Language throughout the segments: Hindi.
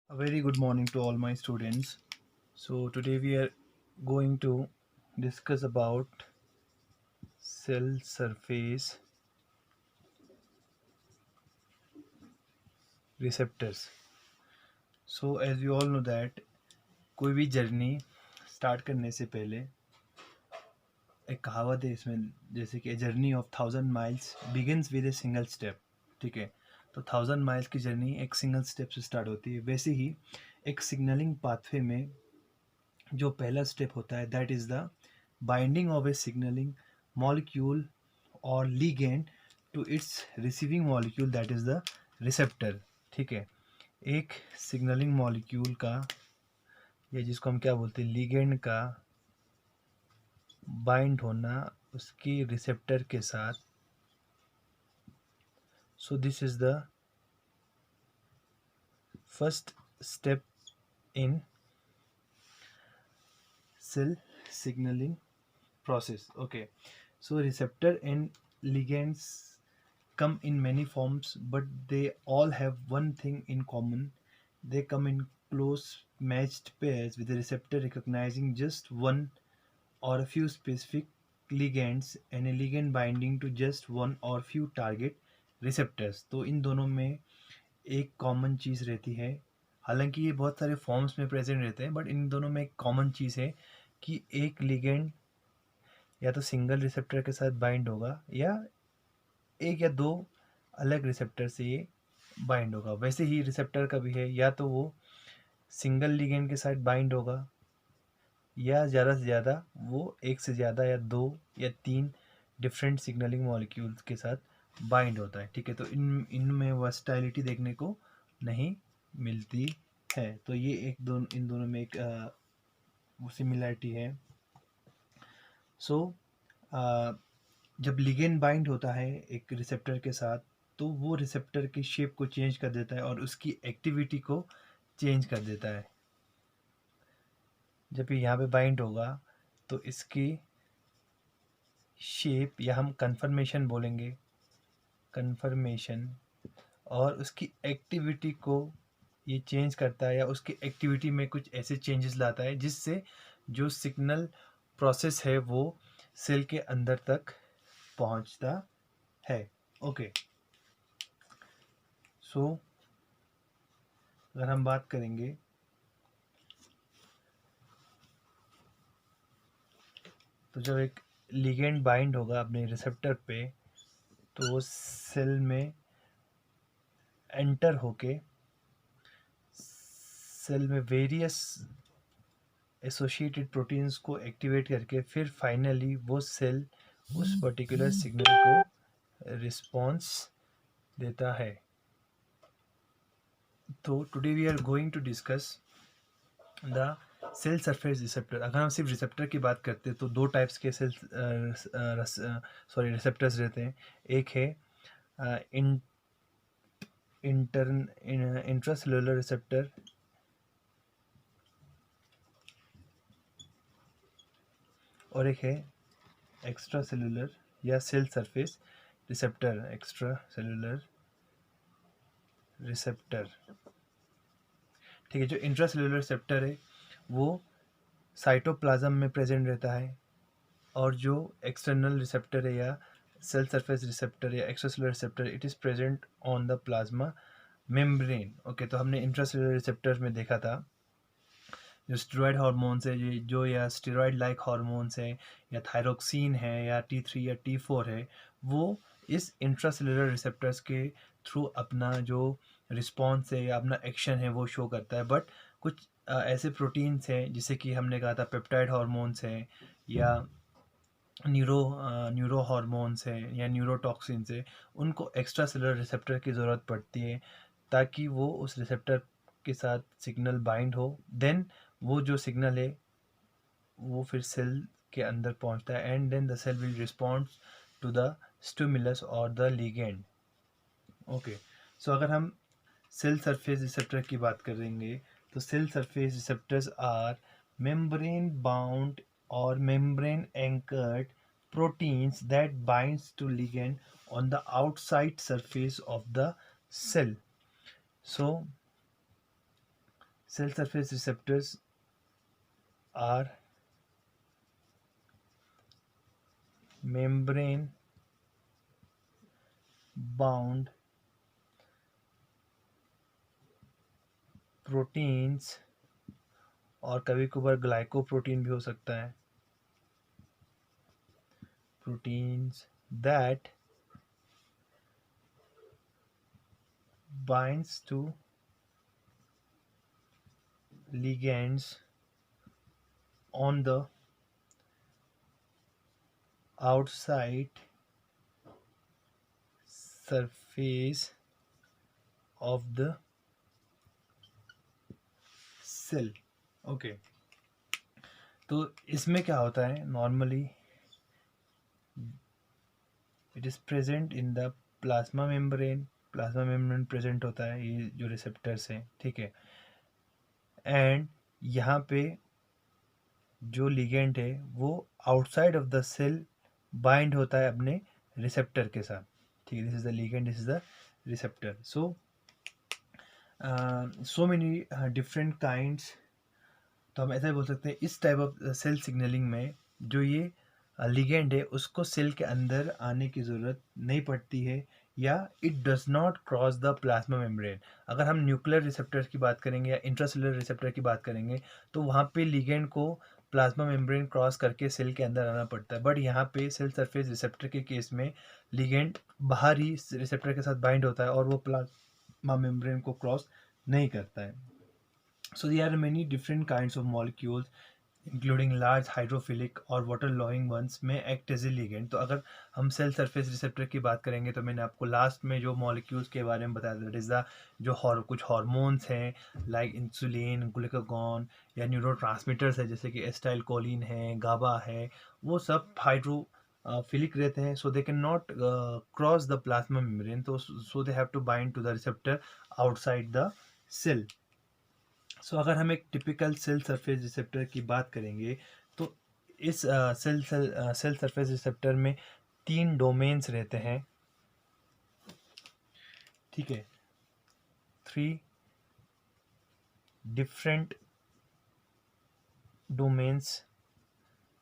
A very good morning to all my students. So today we are going to discuss about cell surface receptors. So as you all know that कोई भी जर्नी स्टार्ट करने से पहले एक कहावत है इसमें, जैसे कि journey of 1000 miles begins with a single step. ठीक है, तो 1000 माइल्स की जर्नी एक सिंगल स्टेप से स्टार्ट होती है। वैसे ही एक सिग्नलिंग पाथवे में जो पहला स्टेप होता है that is the binding of a signalling molecule और ligand to its receiving molecule that is the receptor. ठीक है, एक सिग्नलिंग मॉलिक्यूल का या जिसको हम क्या बोलते हैं लिगेंड का बाइंड होना उसकी रिसेप्टर के साथ। So this is the first step in cell signaling process. Okay, so receptor and ligands come in many forms, but they all have one thing in common. They come in close matched pairs with the receptor recognizing just one or a few specific ligands and a ligand binding to just one or few target receptors. तो इन दोनों में एक कॉमन चीज़ रहती है। हालांकि ये बहुत सारे फॉर्म्स में प्रेजेंट रहते हैं, बट इन दोनों में एक कॉमन चीज़ है कि एक लिगेंड या तो सिंगल रिसेप्टर के साथ बाइंड होगा या एक या दो अलग रिसेप्टर से ये बाइंड होगा। वैसे ही रिसेप्टर का भी है, या तो वो सिंगल लिगेंड के साथ बाइंड होगा या ज़्यादा से ज़्यादा वो एक से ज़्यादा या दो या तीन डिफरेंट सिग्नलिंग मॉलिक्यूल्स के साथ बाइंड होता है। ठीक है, तो इनमें वर्सटाइलिटी देखने को नहीं मिलती है। तो ये इन दोनों में एक सिमिलैरिटी है। सो जब लिगेंड बाइंड होता है एक रिसेप्टर के साथ, तो वो रिसेप्टर की शेप को चेंज कर देता है और उसकी एक्टिविटी को चेंज कर देता है। जब ये यहाँ पे बाइंड होगा तो इसकी शेप या हम कन्फर्मेशन बोलेंगे, कन्फर्मेशन, और उसकी एक्टिविटी को ये चेंज करता है या उसकी एक्टिविटी में कुछ ऐसे चेंजेस लाता है जिससे जो सिग्नल प्रोसेस है वो सेल के अंदर तक पहुंचता है। ओके, सो अगर हम बात करेंगे तो जब एक लिगेंड बाइंड होगा अपने रिसेप्टर पे, तो वो सेल में एंटर होके सेल में वेरियस एसोसिएटेड प्रोटीन्स को एक्टिवेट करके फिर फाइनली वो सेल उस पर्टिकुलर सिग्नल को रिस्पॉन्स देता है। तो today we are going to discuss the cell surface receptor. अगर हम सिर्फ रिसेप्टर की बात करते हैं तो दो टाइप्स के सेल रिसेप्टर्स रहते हैं। एक है इंट्रासेलुलर रिसेप्टर और एक है एक्स्ट्रा सेलुलर या cell surface receptor. Extra cellular receptor, ठीक है। जो इंट्रासेलुलर रिसेप्टर है वो साइटोप्लाज्म में प्रेजेंट रहता है, और जो एक्सटर्नल रिसेप्टर है या सेल सरफेस रिसेप्टर या extracellular receptor it is present on the plasma membrane. Okay, तो हमने इंट्रासेलुलर रिसेप्टर में देखा था जो स्टेरॉयड हार्मोन्स है, ये जो या स्टेरॉयड लाइक हार्मोन्स है या थायरोक्सिन है या T3 या T4 है, वो इस इंट्रासेलुलर रिसेप्टर्स के थ्रू अपना जो रिस्पॉन्स है या अपना एक्शन है वो शो करता है। बट कुछ ऐसे प्रोटीन्स हैं जिसे कि हमने कहा था पेप्टाइड हार्मोन्स हैं या न्यूरो हार्मोन्स हैं या न्यूरोटॉक्सिन्स है, उनको एक्स्ट्रा सेलुलर रिसेप्टर की ज़रूरत पड़ती है ताकि वो उस रिसेप्टर के साथ सिग्नल बाइंड हो। देन वो जो सिग्नल है वो फिर सेल के अंदर पहुंचता है and then the cell will respond to the stimulus और द लिगेंड। ओके, सो अगर हम सेल सरफेस रिसेप्टर की बात करेंगे तो cell surface receptors are membrane bound or membrane anchored proteins that binds to ligand on the outside surface of the cell. So cell surface receptors are membrane bound proteins, और कभी कभार ग्लाइकोप्रोटीन भी हो सकता है, proteins that binds to ligands on the outside surface of the cell. Okay, तो इसमें क्या होता है, normally it is present in the plasma membrane, plasma membrane present होता है, ये जो रिसेप्टर्स हैं, ठीक है, एंड यहाँ पे जो लिगेंड है वो outside of the cell bind होता है अपने रिसेप्टर के साथ, ठीक है, this is the ligand, this is the receptor. So many different kinds, तो हम ऐसा बोल सकते हैं इस टाइप ऑफ सेल सिग्नलिंग में जो ये लिगेंड है उसको सेल के अंदर आने की ज़रूरत नहीं पड़ती है, या it does not cross the plasma membrane. अगर हम न्यूक्लियर रिसेप्टर की बात करेंगे या इंट्रासेलुलर रिसेप्टर की बात करेंगे तो वहाँ पे लिगेंड को प्लाज्मा मेम्ब्रेन क्रॉस करके सेल के अंदर आना पड़ता है, बट यहाँ पे सेल सरफेस रिसेप्टर के केस में लिगेंड बाहर ही रिसेप्टर के साथ बाइंड होता है और वो प्लाज्मा मेम्ब्रेन को क्रॉस नहीं करता है. So there are many different kinds of molecules including large hydrophilic और water loving ones में act as a ligand. तो अगर हम सेल सरफेस रिसेप्टर की बात करेंगे तो मैंने आपको लास्ट में जो मॉलिक्यूल्स के बारे में बताया, दैट इज़ द जो कुछ हार्मोन्स हैं लाइक इंसुलिन, ग्लूकागॉन, या न्यूरोट्रांसमीटर्स है जैसे कि एस्टाइल कोलिन है, गाबा है, वो सब हाइड्रोफिलिक रहते हैं, so they can not cross the plasma membrane, तो so they have to bind to the receptor outside the cell. So अगर हम एक टिपिकल सेल सरफेस रिसेप्टर की बात करेंगे तो इस सेल सरफेस रिसेप्टर में 3 डोमेन्स रहते हैं, ठीक है, 3 different domains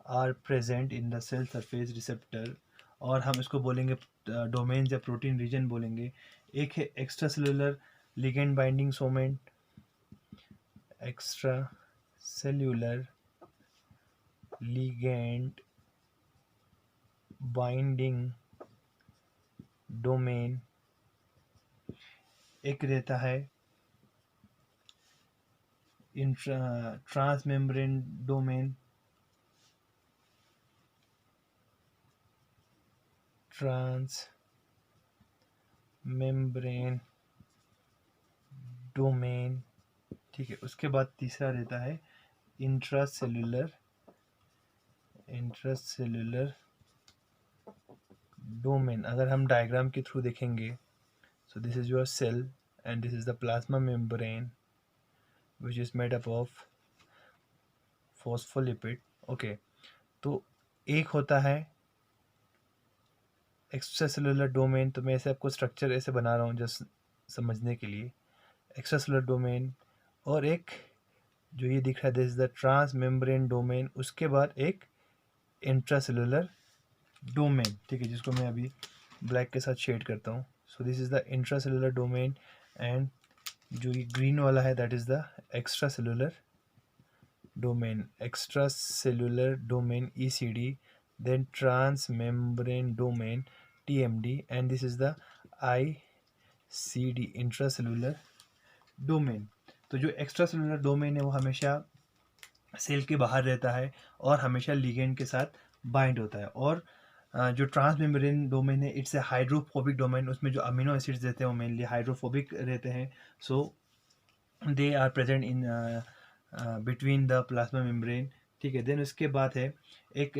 are present in the cell surface receptor, और हम इसको बोलेंगे डोमेन्स या प्रोटीन रीजन बोलेंगे. एक है extra cellular ligand binding domain, extra cellular ligand binding domain. एक रहता है ट्रांसमेम्ब्रेन डोमेन, ट्रांसमेम्ब्रेन डोमेन, ठीक है. उसके बाद तीसरा रहता है इंट्रासेल्यूलर डोमेन. अगर हम डायग्राम के थ्रू देखेंगे, so this is your cell and this is the plasma membrane which is made up of phospholipid. Okay, तो एक होता है एक्स्ट्रा सेलुलर डोमेन, तो मैं ऐसे आपको स्ट्रक्चर ऐसे बना रहा हूँ जस्ट समझने के लिए, एक्स्ट्रा सेलुलर डोमेन, और एक जो ये दिख रहा है this is the trans membrane domain, उसके बाद एक इंट्रासेलुलर डोमेन, ठीक है, जिसको मैं अभी ब्लैक के साथ शेड करता हूँ. सो this is the intracellular domain, and जो ये ग्रीन वाला है that is the extra cellular domain, ECD, then transmembrane domain TMD, and this is the ICD, intracellular domain. तो जो एक्स्ट्रा सेलुलर डोमेन है वो हमेशा सेल के बाहर रहता है और हमेशा लिगेंड के साथ बाइंड होता है, और जो ट्रांसमेम्ब्रेन डोमेन है इट्स ए हाइड्रोफोबिक डोमेन, उसमें जो अमीनो एसिड्स रहते हैं वो मेनली हाइड्रोफोबिक रहते हैं, so they are present in between the plasma membrane, ठीक है. देन उसके बाद है एक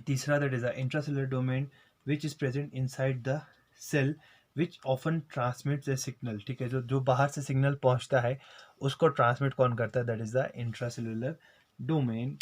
तीसरा, that is the intracellular domain which is present inside the cell which often transmits a signal, ठीक है, जो बाहर से सिग्नल पहुंचता है उसको ट्रांसमिट कौन करता है, that is the intracellular domain.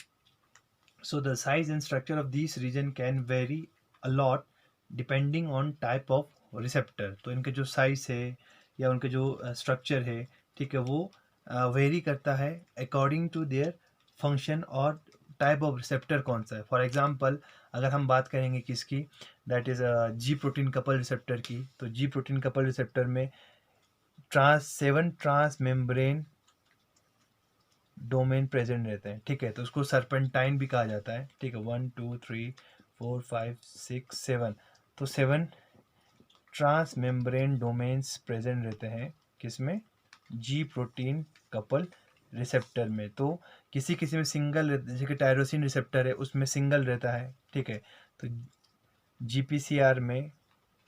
So the size and structure of these region can vary a lot depending on type of receptor. तो इनके जो साइज है या उनके जो स्ट्रक्चर है ठीक है, वो वेरी करता है अकॉर्डिंग टू देयर फंक्शन और टाइप ऑफ रिसेप्टर कौन सा है। फॉर एग्जांपल अगर हम बात करेंगे किसकी, that is ji protein coupled receptor की, तो जी प्रोटीन कपल रिसेप्टर में 7 ट्रांस मेम्ब्रेन डोमेन प्रेजेंट रहते हैं। ठीक है, तो उसको सर्पेंटाइन भी कहा जाता है। ठीक है, 1 2 3 4 5 6 7, तो 7 ट्रांस मेम्ब्रेन डोमेन्स प्रेजेंट रहते हैं किसमें, जी प्रोटीन कपल रिसेप्टर में। तो किसी किसी में सिंगल, जैसे कि टायरोसिन रिसेप्टर है उसमें सिंगल रहता है। ठीक है, तो जीपीसीआर में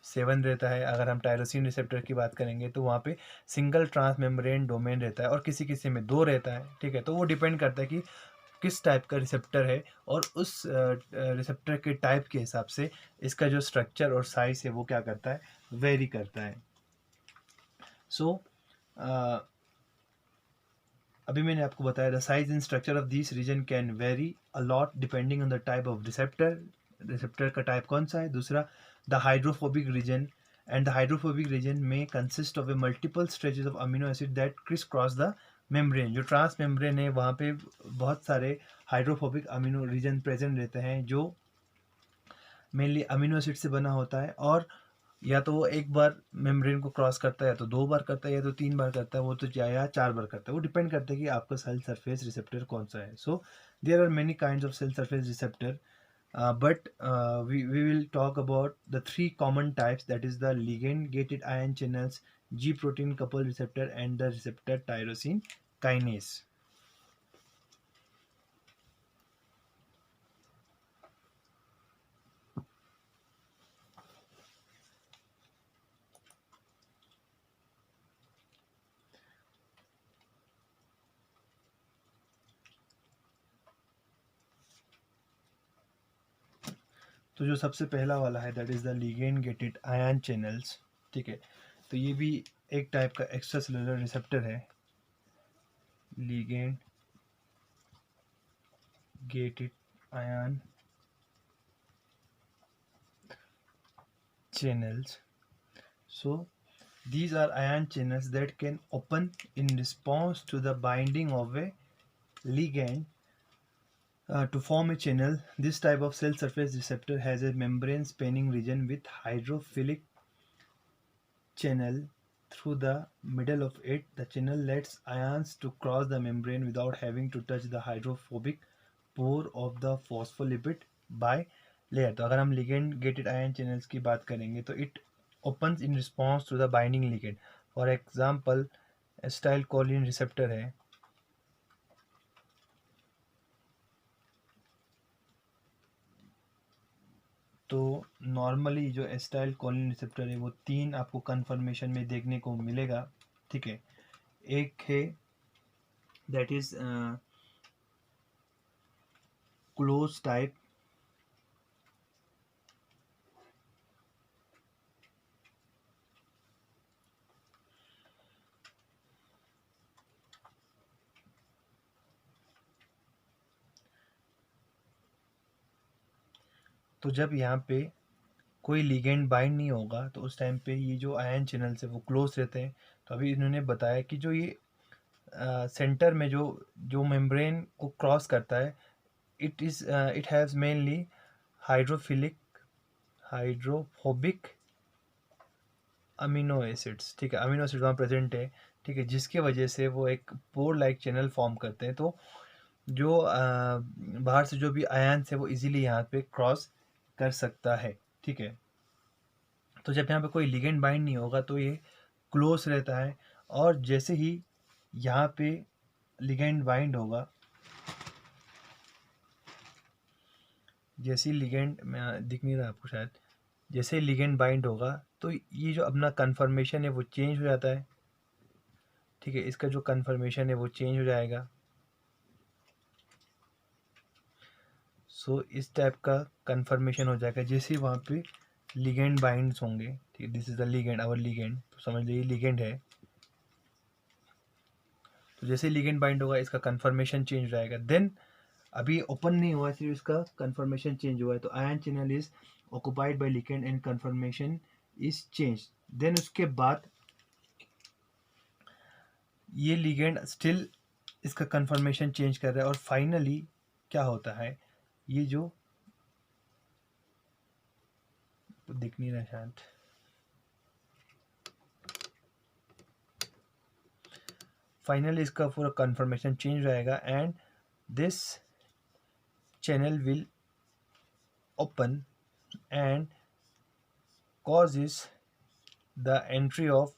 7 रहता है। अगर हम टायरोसिन रिसेप्टर की बात करेंगे तो वहाँ पे सिंगल ट्रांस मेम्ब्रेन डोमेन रहता है, और किसी किसी में 2 रहता है। ठीक है, तो वो डिपेंड करता है कि किस टाइप का रिसेप्टर है, और उस रिसेप्टर के टाइप के हिसाब से इसका जो स्ट्रक्चर और साइज है वो क्या करता है, वेरी करता है। सो अभी मैंने आपको बताया the size and structure of this region can vary a lot depending on the type of receptor, receptor का टाइप कौन सा है। दूसरा, the hydrophobic region, and the hydrophobic region में consist of a multiple stretches of amino acid that criss cross the membrane. जो ट्रांस मेम्ब्रेन है वहाँ पे बहुत सारे हाइड्रोफोबिक अमीनो रीजन प्रेजेंट रहते हैं, जो मेनली अमीनो एसिड से बना होता है, और या तो वो एक बार मेम्ब्रेन को क्रॉस करता है, या तो 2 बार करता है, या तो 3 बार करता है, वो तो या 4 बार करता है। वो डिपेंड करता है कि आपका सेल सरफेस रिसेप्टर कौन सा है। So there are many kinds of cell surface receptor, but we will talk about the 3 common types, that is the ligand gated ion channels, G protein coupled receptor, and the receptor tyrosine kinase. तो जो सबसे पहला वाला है that is the ligand gated ion channels. ठीक है, तो ये भी एक टाइप का एक्स्ट्रा सेलुलर रिसेप्टर है, ligand gated ion channels. So these are ion channels that can open in response to the binding of a ligand to form a channel. This type of cell surface receptor has a membrane spanning region with hydrophilic channel through the middle of it. The channel lets ions to cross the membrane without having to touch the hydrophobic pore of the phospholipid bilayer. तो अगर हम ligand gated ion channels की बात करेंगे तो it opens in response to the binding ligand. For example, acetylcholine receptor है, तो नॉर्मली जो एस्टाइल कोलिन रिसेप्टर है वो 3 आपको कन्फर्मेशन में देखने को मिलेगा। ठीक है, एक है दैट इज क्लोज टाइप, तो जब यहाँ पे कोई लिगेंड बाइंड नहीं होगा तो उस टाइम पे ये जो आयन चैनल्स है वो क्लोज रहते हैं। तो अभी इन्होंने बताया कि जो ये सेंटर में जो जो मेम्ब्रेन को क्रॉस करता है, it has mainly hydrophilic hydrophobic amino acids. ठीक है, अमीनो एसिड वहाँ प्रेजेंट है। ठीक है, जिसकी वजह से वो एक पोर लाइक चैनल फॉर्म करते हैं, तो जो बाहर से जो भी आयन्स है वो इजीली यहाँ पे क्रॉस कर सकता है। ठीक है, तो जब यहाँ पे कोई लिगेंड बाइंड नहीं होगा तो ये क्लोज रहता है, और जैसे ही यहाँ पे लिगेंड बाइंड होगा, जैसे ही लिगेंड दिख नहीं रहा आपको शायद, जैसे ही लिगेंड बाइंड होगा तो ये जो अपना कन्फर्मेशन है वो चेंज हो जाता है। ठीक है, इसका जो कन्फर्मेशन है वो चेंज हो जाएगा। सो इस टाइप का कन्फर्मेशन हो जाएगा जैसे ही वहाँ पे लिगेंड बाइंड्स होंगे। ठीक है, this is the ligand, our ligand, तो समझ लीजिए लिगेंड है। तो जैसे ही लिगेंड बाइंड होगा इसका कन्फर्मेशन चेंज हो जाएगा। देन अभी ओपन नहीं हुआ है, सिर्फ इसका कन्फर्मेशन चेंज हुआ है, तो ion channel is occupied by ligand and conformation is change. Then उसके बाद ये लिगेंड स्टिल इसका कन्फर्मेशन चेंज कर रहा है और फाइनली क्या होता है, ये जो दिख नहीं रहा शायद, फाइनली इसका पूरा कन्फर्मेशन चेंज रहेगा and this channel will open and causes the entry of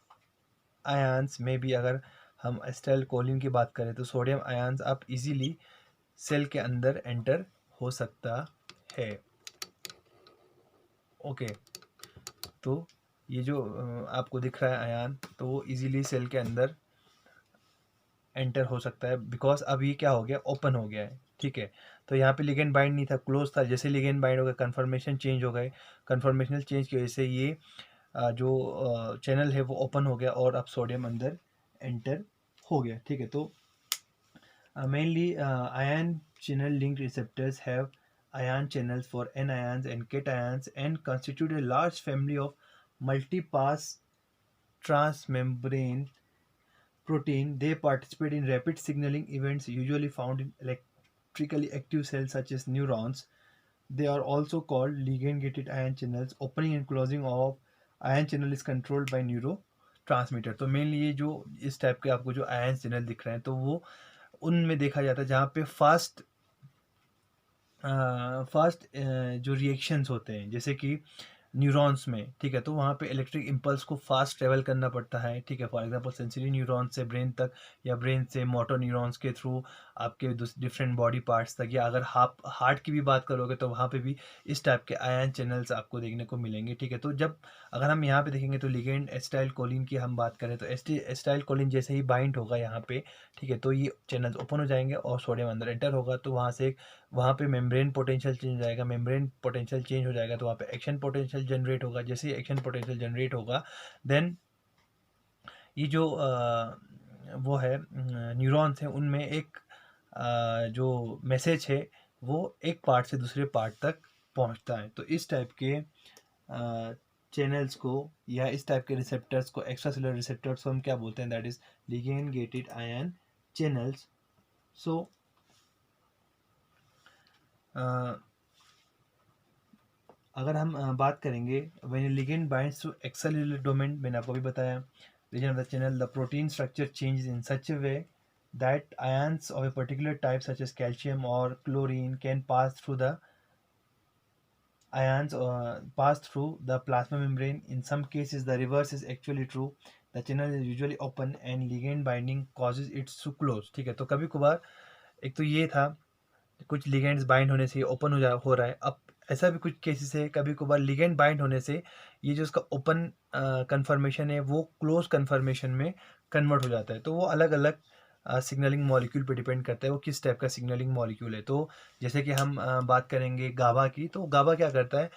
ions, में भी अगर हम एस्टाइल कोलिन की बात करें तो सोडियम आयंस अब इजीली सेल के अंदर एंटर हो सकता है। ओके, तो ये जो आपको दिख रहा है आयन, तो वो इजीली सेल के अंदर एंटर हो सकता है बिकॉज अब ये क्या हो गया, ओपन हो गया है। ठीक है, तो यहाँ पे लिगेंड बाइंड नहीं था, क्लोज था, जैसे लिगेंड बाइंड हो गया कन्फर्मेशन चेंज हो गए, कन्फर्मेशनल चेंज की वजह से ये जो चैनल है वो ओपन हो गया और अब सोडियम अंदर एंटर हो गया। ठीक है, तो mainly ion channel linked receptors have ion channels for anions and cations and constitute a large family of multi-pass transmembrane protein. They participate in rapid signaling events usually found in electrically active cells such as neurons. They are also called ligand-gated ion channels. Opening and closing of ion channel is controlled by neurotransmitter. तो मेनली ये जो इस टाइप के आपको जो आयन चैनल दिख रहे हैं तो वो उनमें देखा जाता है जहाँ पे फास्ट जो रिएक्शंस होते हैं जैसे कि न्यूरॉन्स में। ठीक है, तो वहाँ पे इलेक्ट्रिक इम्पल्स को फास्ट ट्रेवल करना पड़ता है। ठीक है, फॉर एग्जांपल सेंसरी न्यूरॉन से ब्रेन तक या ब्रेन से मोटर न्यूरॉन्स के थ्रू आपके डिफरेंट बॉडी पार्ट्स तक, या अगर हार्ट की भी बात करोगे तो वहाँ पे भी इस टाइप के आयन चैनल्स आपको देखने को मिलेंगे। ठीक है, तो जब अगर हम यहाँ पे देखेंगे तो लिगेंड एसिटाइल कोलिन की हम बात करें तो एसिटाइल कोलिन जैसे ही बाइंड होगा यहाँ पे, ठीक है, तो ये चैनल्स ओपन हो जाएंगे और सोडियम अंदर एंटर होगा, तो वहाँ पे मेम्ब्रेन पोटेंशियल चेंज हो जाएगा। मेम्ब्रेन पोटेंशियल चेंज हो जाएगा तो वहाँ पे एक्शन पोटेंशियल जनरेट होगा। जैसे ही एक्शन पोटेंशियल जनरेट होगा देन ये जो वो है न्यूरॉन्स हैं उनमें एक जो मैसेज है वो एक पार्ट से दूसरे पार्ट तक पहुंचता है। तो इस टाइप के चैनल्स को या इस टाइप के रिसेप्टर्स को, एक्स्ट्रा सेलुलर रिसेप्टर्स को हम क्या बोलते हैं, that is ligand gated ion channels. So अगर हम बात करेंगे when ligand binds to extracellular domain, मैंने आपको भी बताया region of the channel, the protein structure changes in such a way that ions of a particular type such as calcium or chlorine can pass through the plasma membrane. In some cases the reverse is actually true. The channel is usually open and ligand binding causes it to close. ठीक है, तो कभी कभार एक तो ये था कुछ लिगेंड्स बाइंड होने से ओपन हो रहा है। अब ऐसा भी कुछ केसेस है कभी कभार लिगेंड बाइंड होने से ये जो उसका ओपन कन्फर्मेशन है वो क्लोज कन्फर्मेशन में कन्वर्ट हो जाता है। तो वो अलग अलग सिग्नलिंग मॉलिक्यूल पे डिपेंड करता है वो किस टाइप का सिग्नलिंग मॉलिक्यूल है। तो जैसे कि हम बात करेंगे गाबा की, तो गाबा क्या करता है,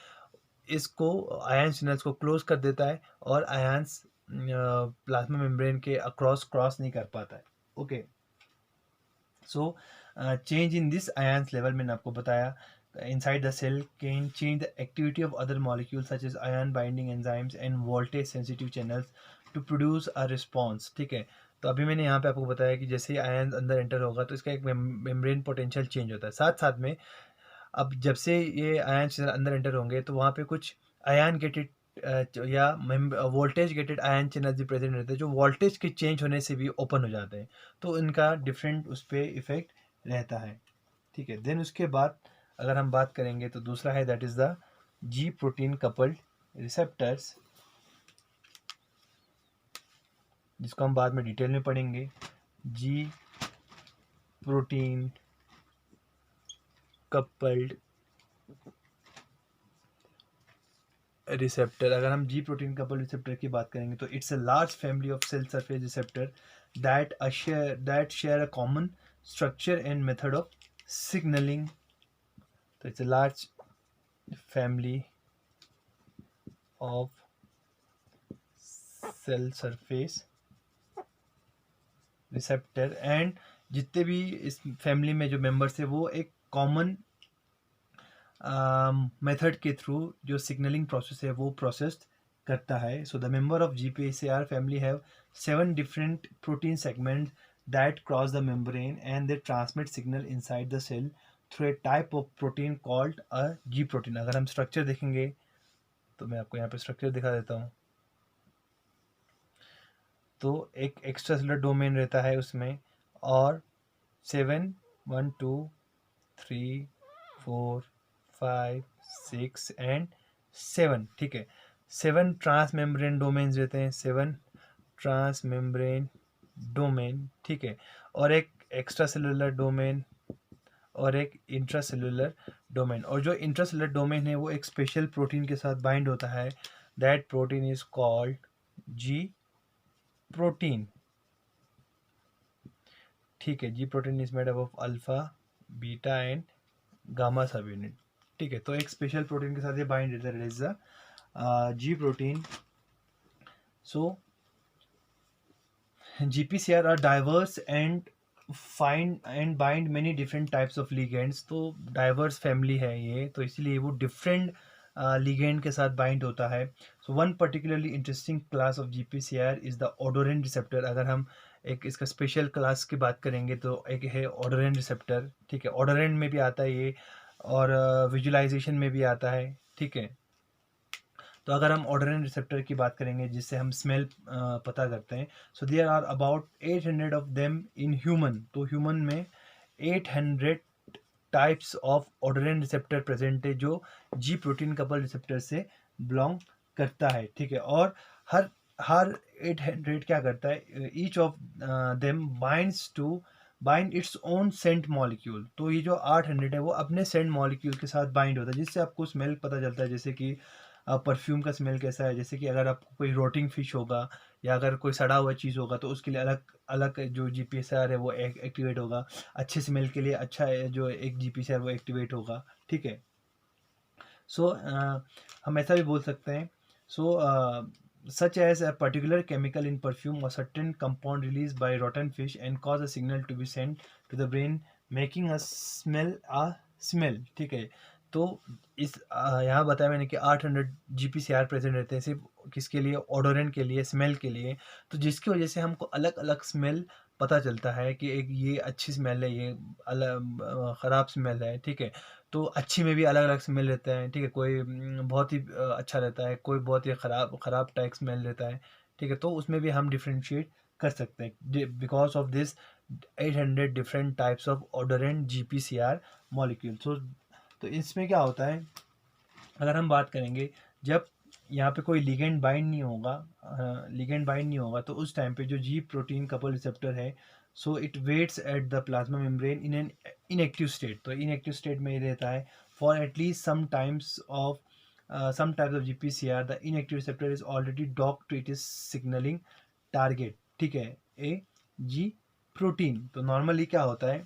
इसको आयन सिग्नल्स को क्लोज कर देता है और आयंस प्लाज्मा मेम्ब्रेन के अक्रॉस क्रॉस नहीं कर पाता है। Okay, so change in this ions level मैंने आपको बताया inside the cell can change the activity of other molecules such as ion binding enzymes and voltage sensitive channels to produce a response. ठीक है, तो अभी मैंने यहाँ पे आपको बताया कि जैसे ही आयन अंदर एंटर होगा तो इसका एक मेम्ब्रेन पोटेंशियल चेंज होता है। साथ साथ में अब जब से ये आयन अंदर एंटर होंगे तो वहाँ पे कुछ आयन गेटेड या वोल्टेज गेटेड आयन चैनल भी प्रेजेंट रहते हैं जो वोल्टेज के चेंज होने से भी ओपन हो जाते हैं। तो इनका डिफरेंट उस पर इफेक्ट रहता है। ठीक है, देन उसके बाद अगर हम बात करेंगे तो दूसरा है that is the G protein coupled receptors, जिसको हम बाद में डिटेल में पढ़ेंगे। जी प्रोटीन कपल्ड रिसेप्टर, अगर हम जी प्रोटीन कपल्ड रिसेप्टर की बात करेंगे तो it's a large family of cell surface receptor that share a common structure and method of signalling. तो it's a large family of cell surface receptor and जितने भी इस फैमिली में जो मेंबर्स है वो एक कॉमन मेथड के थ्रू जो सिग्नलिंग प्रोसेस है वो प्रोसेस करता है. So the member of GPCR family have 7 different protein segments that cross the membrane and they transmit signal inside the cell through a type of protein called a G protein. अगर हम स्ट्रक्चर देखेंगे तो मैं आपको यहाँ पे स्ट्रक्चर दिखा देता हूँ. तो एक एक्स्ट्रा सेलुलर डोमेन रहता है उसमें और 7 1 2 3 4 5 6 एंड 7. ठीक है, 7 ट्रांस मेम्ब्रेन डोमेन्स रहते हैं, 7 ट्रांस मेम्ब्रेन डोमेन. ठीक है, और एक एक्स्ट्रा सेलुलर डोमेन और एक इंट्रा सेलुलर डोमेन. और जो इंट्रा सेलुलर डोमेन है वो एक स्पेशल प्रोटीन के साथ बाइंड होता है. That protein is called ji protein. ठीक है, जी protein is made up of alpha beta and gamma सब यूनिट. ठीक है, तो एक स्पेशल प्रोटीन के साथ ये बाइंड रहता है, is the G protein. So GPCR are diverse and find and bind many different types of ligands. तो diverse family है ये, तो इसीलिए वो different ligand के साथ bind होता है. So one particularly interesting class of GPCR is the odorant receptor. अगर हम एक इसका स्पेशल क्लास की बात करेंगे तो एक है odorant receptor. ठीक है, odorant में भी आता है ये और विजुअलाइजेशन में भी आता है. ठीक है, तो अगर हम ऑडोरेंट रिसेप्टर की बात करेंगे जिससे हम स्मेल पता करते हैं, so there are about 800 of them in human. तो ह्यूमन में 800 types of odorant receptor present है जो जी प्रोटीन कपल रिसेप्टर से बिलोंग करता है. ठीक है, और हर हर 800 क्या करता है, each of them bind its own scent molecule. तो ये जो 800 है वो अपने सेंट मॉलिक्यूल के साथ बाइंड होता है जिससे आपको स्मेल पता चलता है. जैसे कि परफ्यूम का स्मेल कैसा है, जैसे कि अगर आपको कोई रोटिंग फिश होगा या अगर कोई सड़ा हुआ चीज़ होगा तो उसके लिए अलग अलग जो GPCR है वो एक्टिवेट होगा. अच्छे स्मेल के लिए अच्छा है जो एक GPCR वो एक्टिवेट होगा. ठीक है, सो हम ऐसा भी बोल सकते हैं. सो such as a particular chemical in perfume or certain compound released by rotten fish and cause a signal to be sent to the brain making us smell a smell. ठीक है, तो इस यहाँ बताया मैंने कि 800 GPCR प्रेजेंट रहते हैं सिर्फ किसके लिए, ऑडोरेंट के लिए, स्मेल के लिए. तो जिसकी वजह से हमको अलग अलग स्मेल पता चलता है कि एक ये अच्छी स्मेल है, ये अलग ख़राब स्मेल है. ठीक है, तो अच्छी में भी अलग अलग स्मेल रहता है. ठीक है, कोई बहुत ही अच्छा रहता है, कोई बहुत ही ख़राब टाइप स्मेल रहता है. ठीक है, तो उसमें भी हम डिफ्रेंशिएट कर सकते हैं because of this 800 different types of odorant GPCR molecule. तो इसमें क्या होता है, अगर हम बात करेंगे जब यहाँ पे कोई लिगेंड बाइंड नहीं होगा तो उस टाइम पे जो जी प्रोटीन कपल रिसेप्टर है, so it waits at the plasma membrane in an inactive state. तो इनएक्टिव स्टेट में ये रहता है for at least some types of GPCR. The inactive receptor is already docked to it is signaling target. ठीक है, ए जी प्रोटीन. तो नॉर्मली क्या होता है,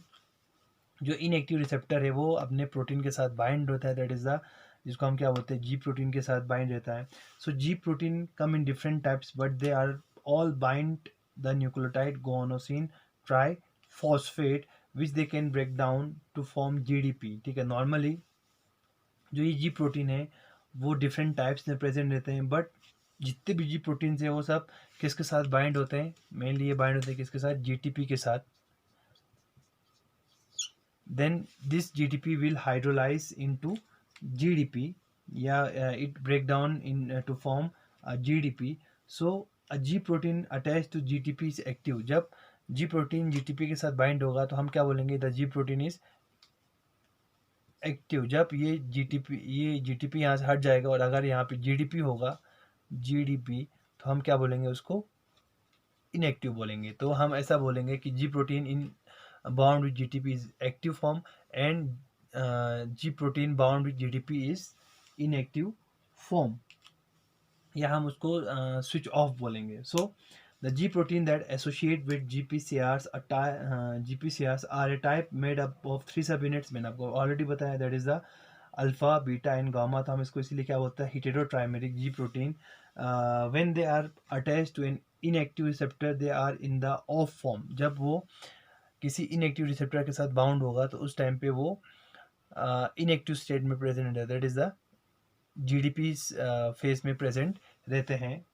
जो इनएक्टिव रिसेप्टर है वो अपने प्रोटीन के साथ बाइंड होता है, दैट इज़ द जिसको हम क्या बोलते हैं, जी प्रोटीन के साथ बाइंड रहता है. So G protein come in different types but they are all bind the nucleotide guanosine triphosphate which they can break down to form GDP. ठीक है, नॉर्मली जो ये जी प्रोटीन है वो डिफरेंट टाइप्स में प्रेजेंट रहते हैं बट जितने भी जी प्रोटीन्स हैं वो सब किसके साथ बाइंड होते हैं, मेनली ये बाइंड होते हैं किसके साथ, GTP के साथ. then this GTP will hydrolyze into GDP. It break down to form GDP. So a G protein attached to GTP is active. जब G protein GTP के साथ बाइंड होगा तो हम क्या बोलेंगे, the G protein is active. जब ये GTP यहाँ से हट जाएगा और अगर यहाँ पे GDP होगा, GDP, तो हम क्या बोलेंगे, उसको इनएक्टिव बोलेंगे. तो हम ऐसा बोलेंगे कि G protein in bound with GTP is active form and G protein bound with GTP is inactive form, या हम उसको स्विच ऑफ बोलेंगे. So the G protein that associate with GPCRs are a type made up of 3 subunits. मैंने आपको ऑलरेडी बताया, that is the alpha beta and gamma. तो हम इसको इसीलिए क्या बोलते हैं, heterotrimeric G protein. When they are attached to an inactive receptor they are in the off form. जब वो किसी इनएक्टिव रिसेप्टर के साथ बाउंड होगा तो उस टाइम पे वो इनएक्टिव स्टेट में प्रेजेंट है, that is the GDP phase में प्रेजेंट रहते हैं,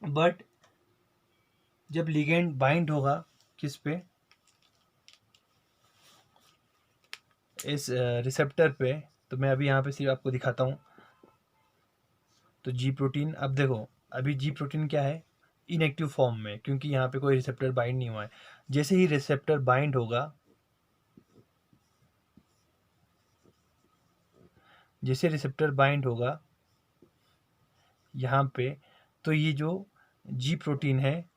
बट जब लिगेंड बाइंड होगा किस पे, इस रिसेप्टर पे, तो मैं अभी यहाँ पे सिर्फ आपको दिखाता हूँ। तो जी प्रोटीन, अब देखो अभी जी प्रोटीन क्या है, इनएक्टिव फॉर्म में, क्योंकि यहाँ पे कोई रिसेप्टर बाइंड नहीं हुआ है। जैसे ही रिसेप्टर बाइंड होगा, जैसे रिसेप्टर बाइंड होगा यहाँ पे, तो ये जो जी प्रोटीन है,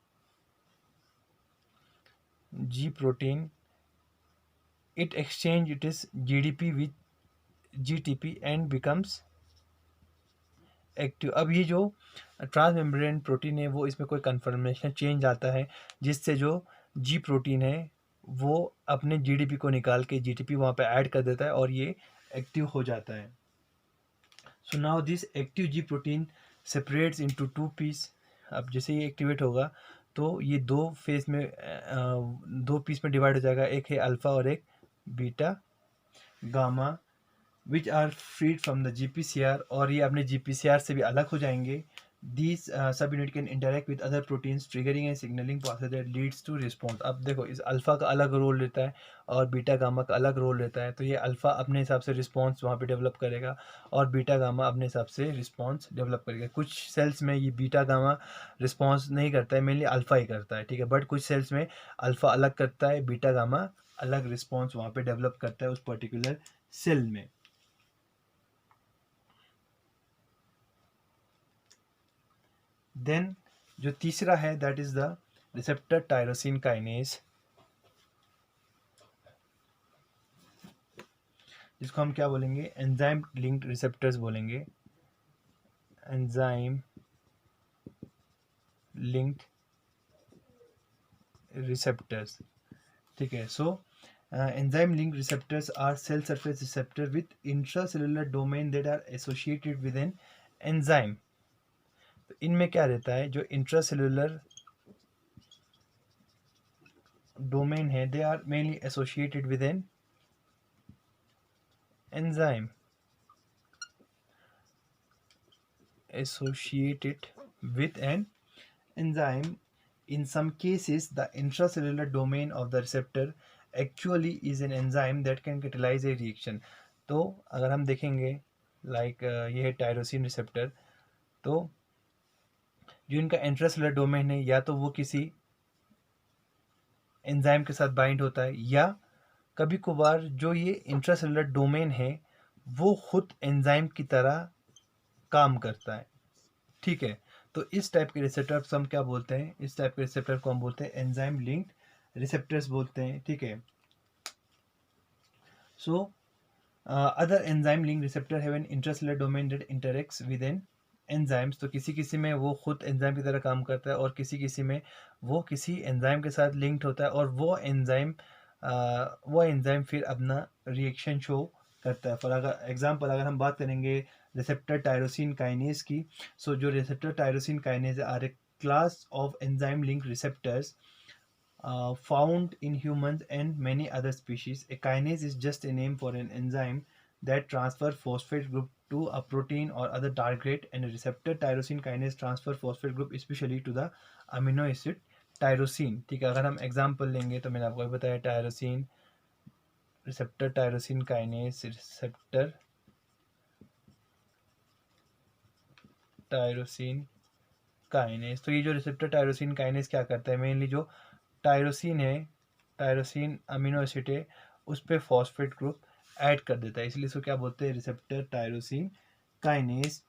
जी protein, it exchange it is GDP with GTP and becomes active. अब ये जो ट्रांसमेम्ब्रेन प्रोटीन है वो, इसमें कोई कन्फर्मेशन चेंज आता है, जिससे जो जी प्रोटीन है वो अपने जीडीपी को निकाल के जीटीपी वहाँ पे ऐड कर देता है और ये एक्टिव हो जाता है। So now this active G protein separates into two piece. अब जैसे ये एक्टिवेट होगा तो ये दो फेज में, दो पीस में डिवाइड हो जाएगा, एक है अल्फा और एक beta gamma, which are freed from the GPCR, और ये अपने GPCR से भी अलग हो जाएंगे। These sub unit can interact with other proteins triggering and signaling process that leads to response. अब देखो इस अल्फा का अलग रोल रहता है और बीटा गामा का अलग रोल रहता है, तो ये अल्फा अपने हिसाब से रिस्पॉन्स वहाँ पे डेवलप करेगा और बीटा गामा अपने हिसाब से रिस्पॉन्स डेवलप करेगा। कुछ सेल्स में ये बीटा गामा रिस्पॉन्स नहीं करता है, मेनली अल्फा ही करता है, ठीक है, बट कुछ सेल्स में अल्फा अलग करता है, बीटा गामा अलग रिस्पॉन्स वहाँ पे डेवलप करता है उस पर्टिकुलर सेल में। देन जो तीसरा है that is the receptor tyrosine kinase, जिसको हम क्या बोलेंगे, एंजाइम लिंक्ड रिसेप्टर्स बोलेंगे, एंजाइम लिंक्ड रिसेप्टर्स, ठीक है। So enzyme linked receptors are cell surface receptor with intracellular domain that are associated with an enzyme. तो इनमें क्या रहता है, जो इंट्रासेलुलर डोमेन है, they are mainly associated with an enzyme, associated with an enzyme. In some cases the intracellular domain of the receptor actually is an enzyme that can catalyze a reaction. तो अगर हम देखेंगे लाइक ये है टायरोसिन रिसेप्टर, तो जो इनका इंट्रासेलुलर डोमेन है या तो वो किसी एंजाइम के साथ बाइंड होता है, या कभी कभार जो ये इंट्रासेलुलर डोमेन है वो खुद एंजाइम की तरह काम करता है, ठीक है। तो इस टाइप के रिसेप्टर हम क्या बोलते हैं, इस टाइप के रिसेप्टर को हम बोलते हैं एंजाइम लिंक्ड रिसेप्टर्स बोलते हैं, ठीक है। So other enzyme linked receptor have an intracellular domain that interacts with an enzymes. तो किसी किसी में वो खुद एंजाइम की तरह काम करता है और किसी किसी में वो किसी एंजाइम के साथ लिंक्ड होता है और वो एंजाइम फिर अपना रिएक्शन शो करता है। फॉर अगर एग्जाम्पल अगर हम बात करेंगे रिसेप्टर टायरोसिन काइनेज की, सो जो receptor tyrosine kinase are a class of enzyme link receptors found in humans and many other species. A kinase is just a name for an enzyme that transfer phosphate group to a protein or other target, and a receptor tyrosine kinase transfer phosphate group especially to the amino acid tyrosine, ठीक है। अगर हम एग्जाम्पल लेंगे तो मैंने आपको अभी बताया tyrosine, receptor tyrosine kinase, receptor tyrosine kinase. तो ये जो रिसेप्टर टायरोसिन काइनेज क्या करता है, मेनली जो टायरोसिन है, टायरोसिन अमीनो एसिड है, उस पर फॉस्फेट ग्रुप ऐड कर देता है, इसलिए इसको क्या बोलते हैं, रिसेप्टर टायरोसिन काइनेज।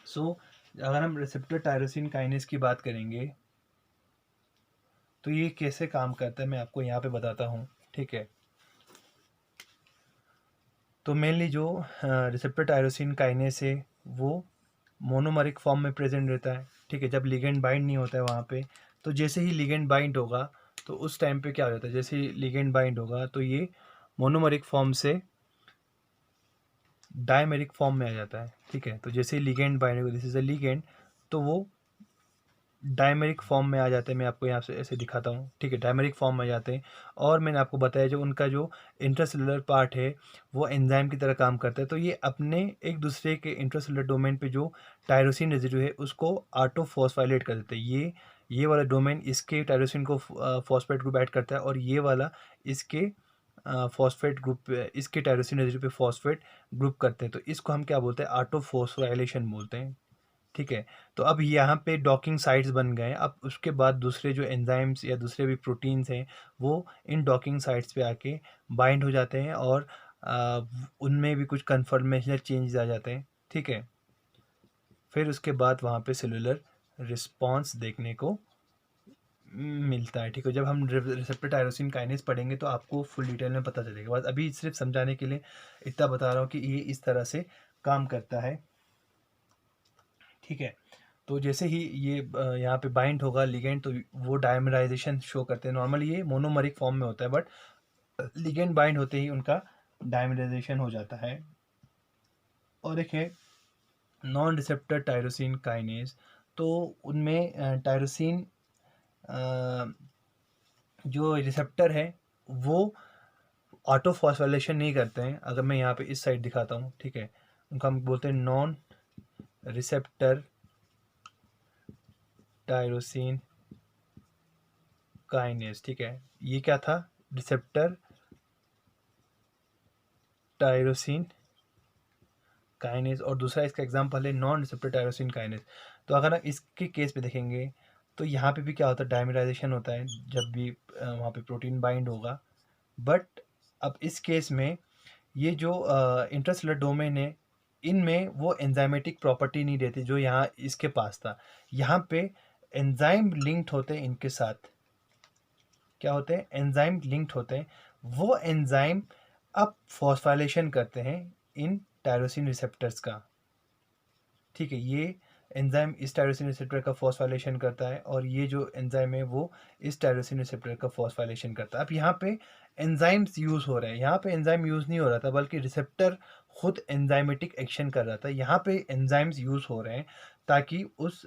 सो अगर हम रिसेप्टर टायरोसिन काइनेज की बात करेंगे तो ये कैसे काम करता है मैं आपको यहाँ पे बताता हूँ, ठीक है। तो मेनली जो रिसेप्टर टायरोसिन काइनेज है वो मोनोमरिक फॉर्म में प्रेजेंट रहता है, ठीक है, जब लिगेंड बाइंड नहीं होता है वहाँ पे। तो जैसे ही लिगेंड बाइंड होगा तो उस टाइम पे क्या हो जाता है, जैसे ही लिगेंड बाइंड होगा तो ये मोनोमरिक फॉर्म से डायमेरिक फॉर्म में आ जाता है, ठीक है। तो जैसे ही लिगेंड बाइंड होगा, दिस इज अ लिगेंड, तो वो डायमेरिक फॉर्म में आ जाते हैं। मैं आपको यहाँ से ऐसे दिखाता हूँ, ठीक है, डायमेरिक फॉर्म में आ जाते हैं। और मैंने आपको बताया जो उनका जो इंट्रासेलुलर पार्ट है वो एंजाइम की तरह काम करता है। तो ये अपने एक दूसरे के इंट्रासेलुलर डोमेन पे जो टायरोसिन रेजिड्यू है उसको ऑटोफॉस्फाइलेट कर देते हैं। ये वाला डोमेन इसके टायरोसिन को फॉस्फेट ग्रुप ऐड करता है, और ये वाला इसके फॉस्फेट ग्रुप, इसके टायरोसिन रेजिड्यू पे फॉस्फेट ग्रुप करते हैं। तो इसको हम क्या बोलते हैं, ऑटोफॉस्फोराइलेशन बोलते हैं, ठीक है। तो अब यहाँ पे डॉकिंग साइट्स बन गए हैं। अब उसके बाद दूसरे जो एंजाइम्स या दूसरे भी प्रोटीन्स हैं वो इन डॉकिंग साइट्स पे आके बाइंड हो जाते हैं, और उनमें भी कुछ कन्फर्मेशनल चेंजेस आ जाते हैं, ठीक है। फिर उसके बाद वहाँ पे सेलुलर रिस्पॉन्स देखने को मिलता है, ठीक है। जब हम रिसेप्टर टायरोसिन काइनेज पढ़ेंगे तो आपको फुल डिटेल में पता चलेगा। बस अभी सिर्फ समझाने के लिए इतना बता रहा हूँ कि ये इस तरह से काम करता है, ठीक है। तो जैसे ही ये यहाँ पे बाइंड होगा लिगेंड, तो वो डायमराइजेशन शो करते हैं। नॉर्मली ये मोनोमरिक फॉर्म में होता है, बट लिगेंड बाइंड होते ही उनका डायमराइजेशन हो जाता है। और एक है नॉन रिसेप्टर टायरोसिन काइनेज। तो उनमें टायरोसिन जो रिसेप्टर है वो ऑटोफॉस्फोराइलेशन नहीं करते हैं। अगर मैं यहाँ पे इस साइड दिखाता हूँ, ठीक है, उनको हम बोलते हैं नॉन रिसेप्टर टायरोसिन काइनेज, ठीक है। ये क्या था, रिसेप्टर टायरोसिन काइनेज, और दूसरा इसका एग्जांपल है नॉन रिसेप्टर टायरोसिन काइनेज। तो अगर हम इसके केस पे देखेंगे तो यहाँ पे भी क्या होता है, डायमराइजेशन होता है जब भी वहाँ पे प्रोटीन बाइंड होगा। बट अब इस केस में ये जो इंट्रासेलुलर डोमेन है इनमें वो एंजाइमेटिक प्रॉपर्टी नहीं रहती जो यहाँ इसके पास था। यहाँ पे एंजाइम लिंक्ड होते हैं इनके साथ, क्या होते हैं, एंजाइम लिंक्ड होते हैं। वो एंजाइम अब फॉस्फोराइलेशन करते हैं इन टायरोसिन रिसेप्टर्स का, ठीक है। ये एंजाइम इस टायरोसिन रिसेप्टर का फॉस्फोराइलेशन करता है, और ये जो एंजाइम है वो इस टायरोसिन रिसेप्टर का फॉस्फोराइलेशन करता है। अब यहाँ पे एंजाइम्स यूज़ हो रहे हैं, यहाँ पे एंजाइम यूज़ नहीं हो रहा था बल्कि रिसेप्टर खुद एंजाइमेटिक एक्शन कर रहा था। यहाँ पे एंजाइम्स यूज़ हो रहे हैं ताकि उस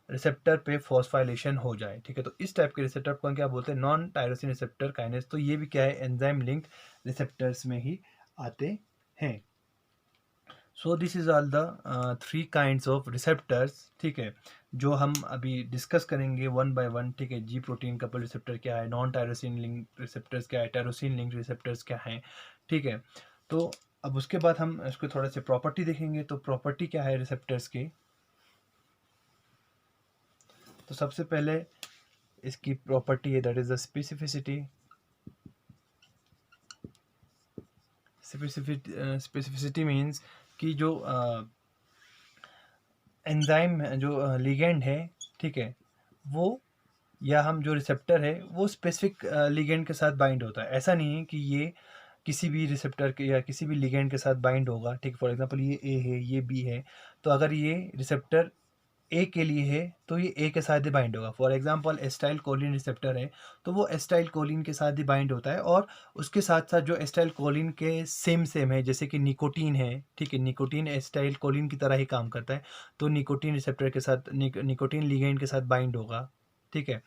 रिसेप्टर पे फॉस्फोराइलेशन हो जाए, ठीक है। तो इस टाइप के रिसेप्टर को हम क्या बोलते हैं, नॉन टायरोसिन रिसेप्टर काइनेज। तो ये भी क्या है, एंजाइम लिंक्ड रिसेप्टर्स में ही आते हैं। So this is all the three kinds of receptors, ठीक है, जो हम अभी डिस्कस करेंगे वन बाय वन, ठीक है। जी प्रोटीन कपल रिसेप्टर क्या है, नॉन टायरोसिन लिंक रिसेप्टर्स क्या है, टायरोसिन लिंक रिसेप्टर्स क्या हैं, ठीक है। तो अब उसके बाद हम इसको थोड़ा से प्रॉपर्टी देखेंगे। तो प्रॉपर्टी क्या है रिसेप्टर्स की, तो सबसे पहले इसकी प्रॉपर्टी है that is the specificity. Specificity means कि जो एंजाइम जो लिगेंड है, ठीक है, वो या हम जो रिसेप्टर है वो स्पेसिफिक लिगेंड के साथ बाइंड होता है। ऐसा नहीं है कि ये किसी भी रिसेप्टर के या किसी भी लिगेंड के साथ बाइंड होगा, ठीक। फॉर एग्जांपल ये ए है, ये बी है, तो अगर ये रिसेप्टर ए के लिए है तो ये ए के साथ ही बाइंड होगा। For example acetyl Colin receptor है तो वो एस्टाइल कोलिन के साथ ही बाइंड होता है, और उसके साथ साथ जो एस्टाइल कोलिन के सेम है, जैसे कि निकोटीन है, ठीक है, निकोटीन एस्टाइल कोलिन की तरह ही काम करता है। तो निकोटीन रिसेप्टर के साथ निकोटीन लिगेंड के साथ बाइंड होगा, ठीक है।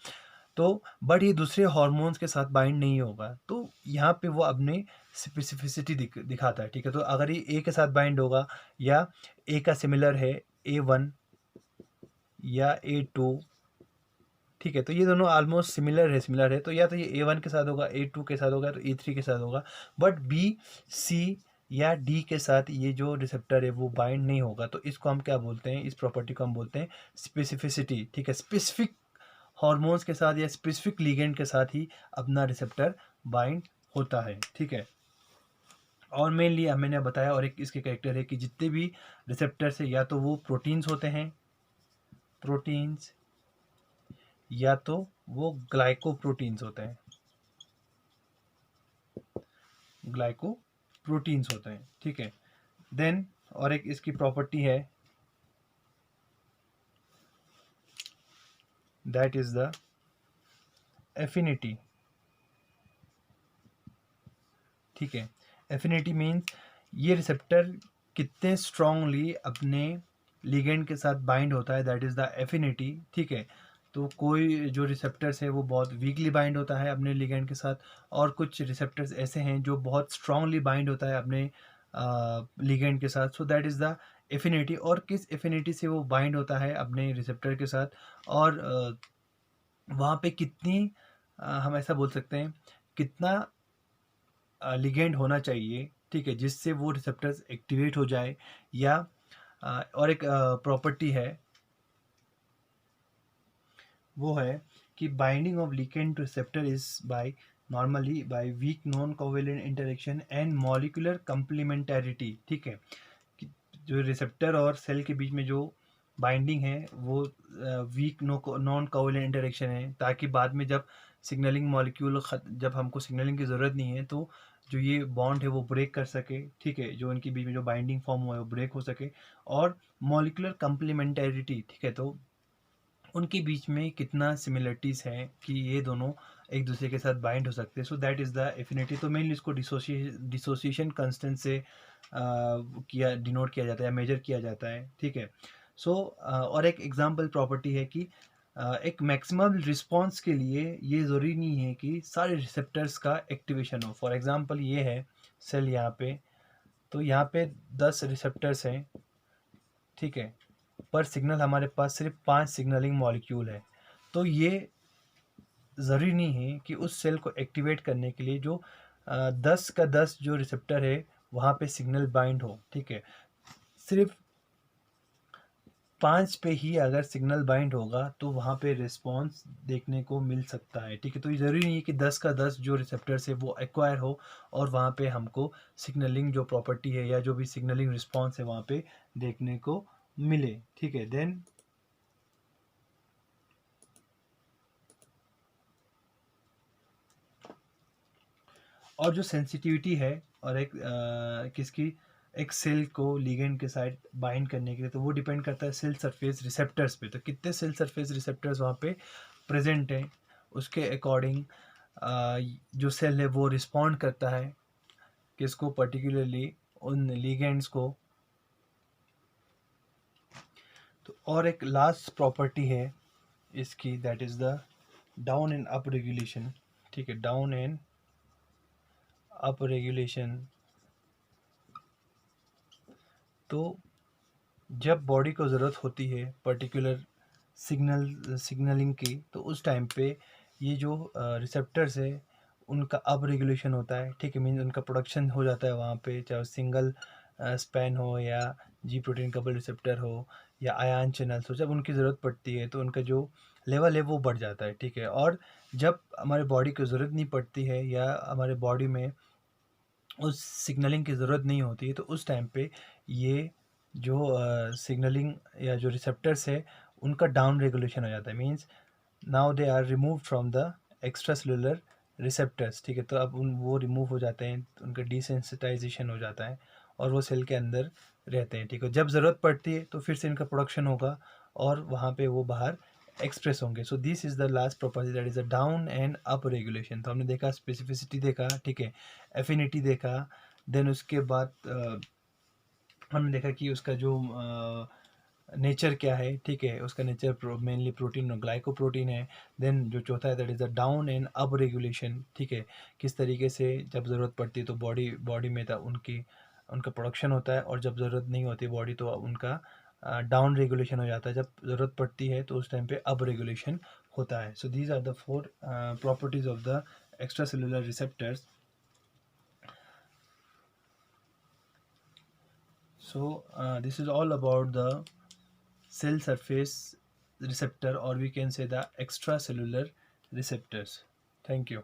तो बट ये दूसरे हॉर्मोन्स के साथ बाइंड नहीं होगा, तो यहाँ पे वो अपने स्पेसिफिसिटी दिखाता है, ठीक है। तो अगर ये ए के साथ बाइंड होगा या ए का सिमिलर है A1 या A2, ठीक है, तो ये दोनों ऑलमोस्ट सिमिलर है, तो या तो ये A1 के साथ होगा, A2 के साथ होगा, तो A3 के साथ होगा। बट बी, सी या डी के साथ ये जो रिसेप्टर है वो बाइंड नहीं होगा। तो इसको हम क्या बोलते हैं, इस प्रॉपर्टी को हम बोलते हैं स्पेसिफिसिटी, ठीक है। स्पेसिफिक हॉर्मोन्स के साथ या स्पेसिफिक लिगेंड के साथ ही अपना रिसेप्टर बाइंड होता है, ठीक है। और मेनली मैंने बताया, और एक इसके कैरेक्टर है कि जितने भी रिसेप्टर्स है या तो वो प्रोटीन्स होते हैं, प्रोटीन्स, या तो वो ग्लाइकोप्रोटीन्स होते हैं, ग्लाइकोप्रोटीन्स होते हैं, ठीक है। देन और एक इसकी प्रॉपर्टी है दैट इज द एफिनिटी, ठीक है। एफिनिटी मीन्स ये रिसेप्टर कितने स्ट्रांगली अपने लिगेंड के साथ बाइंड होता है, दैट इज़ द एफिनिटी, ठीक है। तो कोई जो रिसेप्टर्स है वो बहुत वीकली बाइंड होता है अपने लिगेंड के साथ, और कुछ रिसेप्टर्स ऐसे हैं जो बहुत स्ट्रांगली बाइंड होता है अपने लिगेंड के साथ, so that is the affinity. और किस एफिनिटी से वो बाइंड होता है अपने रिसेप्टर के साथ, और वहाँ पे कितनी हम ऐसा बोल सकते हैं कितना लिगेंड होना चाहिए, ठीक है, जिससे वो रिसेप्टर्स एक्टिवेट हो जाए। या और एक प्रॉपर्टी है, वो है कि binding of ligand to receptor is by normally by weak non covalent interaction and molecular complementarity, ठीक है। कि जो रिसेप्टर और सेल के बीच में जो बाइंडिंग है वो वीक नॉन कोवेलेंट इंटरेक्शन है, ताकि बाद में जब सिग्नलिंग मॉलिक्यूल जब हमको सिग्नलिंग की ज़रूरत नहीं है तो जो ये बॉन्ड है वो ब्रेक कर सके, ठीक है, जो इनके बीच में जो बाइंडिंग फॉर्म हुआ है वो ब्रेक हो सके। और मॉलिक्यूलर कंप्लीमेंटैरिटी, ठीक है, तो उनके बीच में कितना सिमिलरिटीज़ हैं कि ये दोनों एक दूसरे के साथ बाइंड हो सकते हैं, so that is the affinity. तो मेनली इसको डिसोसिएशन कांस्टेंट से किया डिनोट किया जाता है या मेजर किया जाता है, ठीक है। सो और एक एग्जांपल प्रॉपर्टी है कि एक मैक्सिमम रिस्पांस के लिए ये ज़रूरी नहीं है कि सारे रिसेप्टर्स का एक्टिवेशन हो। फॉर एग्जांपल ये है सेल यहाँ पे, तो यहाँ पे 10 रिसेप्टर्स हैं, ठीक है, पर सिग्नल हमारे पास सिर्फ 5 सिग्नलिंग मॉलिक्यूल है। तो ये ज़रूरी नहीं है कि उस सेल को एक्टिवेट करने के लिए जो 10 का 10 जो रिसेप्टर है वहाँ पे सिग्नल बाइंड हो, ठीक है। सिर्फ 5 पे ही अगर सिग्नल बाइंड होगा तो वहाँ पे रिस्पॉन्स देखने को मिल सकता है, ठीक है। तो ये ज़रूरी नहीं है कि 10 का 10 जो रिसेप्टर्स है वो एक्वायर हो और वहाँ पे हमको सिग्नलिंग जो प्रॉपर्टी है या जो भी सिग्नलिंग रिस्पॉन्स है वहाँ पे देखने को मिले, ठीक है। देन और जो सेंसिटिविटी है और एक किसकी, एक सेल को लिगेंड के साथ बाइंड करने के लिए, तो वो डिपेंड करता है सेल सरफेस रिसेप्टर्स पे। तो कितने सेल सरफेस रिसेप्टर्स वहाँ पे प्रेजेंट हैं, उसके अकॉर्डिंग जो सेल है वो रिस्पॉन्ड करता है किसको, पर्टिकुलरली उन लिगेंड्स को। तो और एक लास्ट प्रॉपर्टी है इसकी, that is the down and up regulation, ठीक है, डाउन एंड अप रेगुलेशन। तो जब बॉडी को ज़रूरत होती है पर्टिकुलर सिग्नलिंग की, तो उस टाइम पे ये जो रिसेप्टर्स है उनका अप रेगुलेशन होता है, ठीक है, मीन उनका प्रोडक्शन हो जाता है वहाँ पे, चाहे सिंगल स्पैन हो या जी प्रोटीन कपल रिसेप्टर हो या आयन चैनल्स हो। जब उनकी ज़रूरत पड़ती है तो उनका जो लेवल है वो बढ़ जाता है, ठीक है। और जब हमारे बॉडी को ज़रूरत नहीं पड़ती है या हमारे बॉडी में उस सिग्नलिंग की ज़रूरत नहीं होती है तो उस टाइम पे ये जो सिग्नलिंग या जो रिसेप्टर्स है उनका डाउन रेगुलेशन हो जाता है, means now they are remove from the extra cellular receptors, ठीक है। तो अब वो रिमूव हो जाते हैं, तो उनका डिसेंसिटाइजेशन हो जाता है और वो सेल के अंदर रहते हैं, ठीक है। जब ज़रूरत पड़ती है तो फिर से इनका प्रोडक्शन होगा और वहाँ पे वो बाहर एक्सप्रेस होंगे। So this is the last property, that is the down and up regulation. तो हमने देखा स्पेसिफिसिटी देखा, ठीक है, एफिनिटी देखा, देन उसके बाद हमने देखा कि उसका जो नेचर क्या है, ठीक है, उसका नेचर मेनली प्रोटीन और ग्लाइकोप्रोटीन है। देन जो चौथा है that is the down and up regulation, ठीक है, किस तरीके से जब ज़रूरत पड़ती है तो बॉडी में था उनका प्रोडक्शन होता है, और जब ज़रूरत नहीं होती बॉडी तो उनका डाउन रेगुलेशन हो जाता है। जब ज़रूरत पड़ती है तो उस टाइम पे अप रेगुलेशन होता है। So these are the 4 properties of the extra cellular receptors. So this is all about the cell surface receptor, or we can say the extracellular receptors. Thank you.